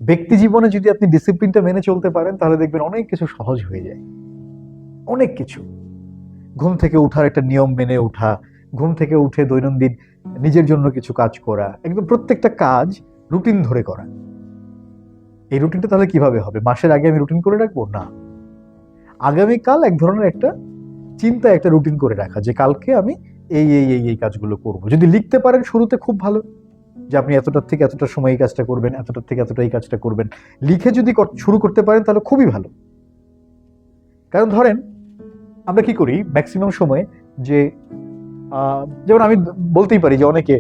ব্যক্তি জীবনে যদি আপনি ডিসিপ্লিনটা মেনে চলতে পারেন তাহলে দেখবেন অনেক কিছু সহজ হয়ে যায়। অনেক কিছু। ঘুম থেকে উঠার একটা নিয়ম মেনে ওঠা, ঘুম থেকে উঠে দৈনন্দিন নিজের জন্য কিছু কাজ করা, একদম প্রত্যেকটা কাজ রুটিন ধরে করা। এই রুটিনটা তাহলে কিভাবে হবে? মাসের আগে আমি রুটিন করে রাখবো না, আগামীকাল এক ধরনের একটা চিন্তা, একটা রুটিন করে রাখা যে কালকে আমি এই কাজগুলো করব। যদি লিখতে পারেন শুরুতে খুব ভালো, যে আপনি এতটার থেকে এতটা সময় এই কাজটা করবেন, এতটার থেকে এতটা এই কাজটা করবেন, লিখে যদি শুরু করতে পারেন তাহলে খুবই ভালো। কারণ ধরেন আমরা কি করি ম্যাক্সিমাম সময়, যে যেমন আমি বলতেই পারি যে অনেকে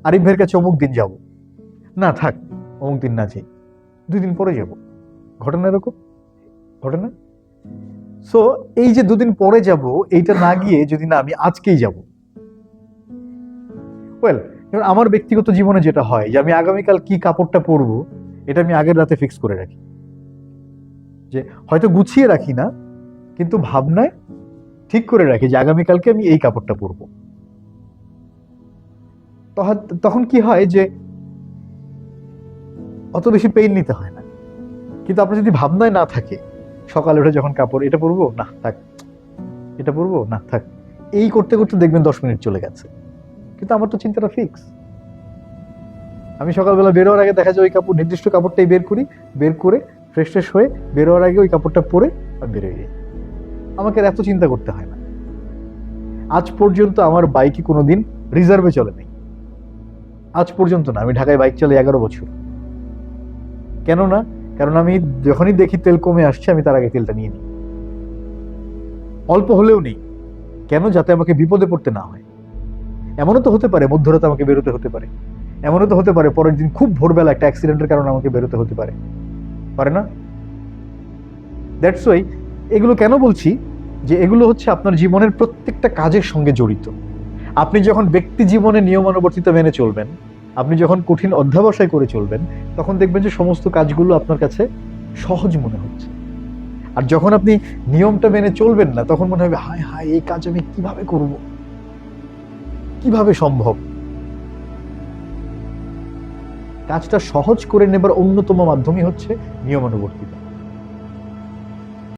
আরিফ ভাইয়ের কাছে অমুক দিন যাব, না থাক অমুক দিন না যাই, 2 দিন পরে যাব। ঘটনা এরকম ঘটে না? সো এই যে 2 দিন পরে যাব, এইটা না গিয়ে যদি না আমি আজকেই যাব, ওয়েল, আমার ব্যক্তিগত জীবনে যেটা হয় যে আমি আগামীকাল কি কাপড়টা পরবো এটা আমি আগের রাতে ফিক্স করে রাখি। যে হয়তো গুছিয়ে রাখি না, কিন্তু ভাবনায় ঠিক করে রাখি যে আগামীকালকে আমি এই কাপড়টা পরবো। তখন কি হয় যে অত বেশি পেইন নিতে হয় না। কিন্তু আপনার যদি ভাবনায় না থাকে, সকালে উঠে যখন কাপড় এটা পরবো, না থাক এটা পরবো, না থাক, এই করতে করতে দেখবেন 10 মিনিট চলে গেছে। কিন্তু আমার তো চিন্তাটা ফিক্স। আমি সকালবেলা বেরোয়ার আগে দেখা যায় ওই কাপড়, নির্দিষ্ট কাপড়টাই বের করি, বের করে ফ্রেশ ট্রেশ হয়ে বেরোয়ার আগে ওই কাপড়টা পরে আর বেরোয় যাই। আমাকে আর এত চিন্তা করতে হয় না। আজ পর্যন্ত আমার বাইকে কোনোদিন রিজার্ভে চলে নাই। আজ পর্যন্ত না। আমি ঢাকায় বাইক চালাই 11 বছর। কেন না? কারণ আমি যখনই দেখি তেল কমে আসছে আমি তার আগে তেলটা নিয়ে নিই, অল্প হলেও নেই। কেন? যাতে আমাকে বিপদে পড়তে না হয়। এমনও তো হতে পারে মধ্যরাতে আমাকে বেরোতে হতে পারে, এমনও তো হতে পারে পরের দিন খুব ভোরবেলা একটা অ্যাক্সিডেন্টের কারণে আমাকে বেরোতে হতে পারে, পারে না? দ্যাটস ওয়াই এগুলো কেন বলছি, যে এগুলো হচ্ছে আপনার জীবনের প্রত্যেকটা কাজের সঙ্গে জড়িত। আপনি যখন ব্যক্তি জীবনে নিয়মানুবর্তিতা মেনে চলবেন, আপনি যখন কঠিন অধ্যাবসায় করে চলবেন, তখন দেখবেন যে সমস্ত কাজগুলো আপনার কাছে সহজ মনে হচ্ছে। আর যখন আপনি নিয়মটা মেনে চলবেন না, তখন মনে হবে হায় হায় এই কাজ আমি কিভাবে করব, কিভাবে সম্ভব। কাজটা সহজ করে নেবার অন্যতম মাধ্যমই হচ্ছে নিয়মানুবর্তিতা।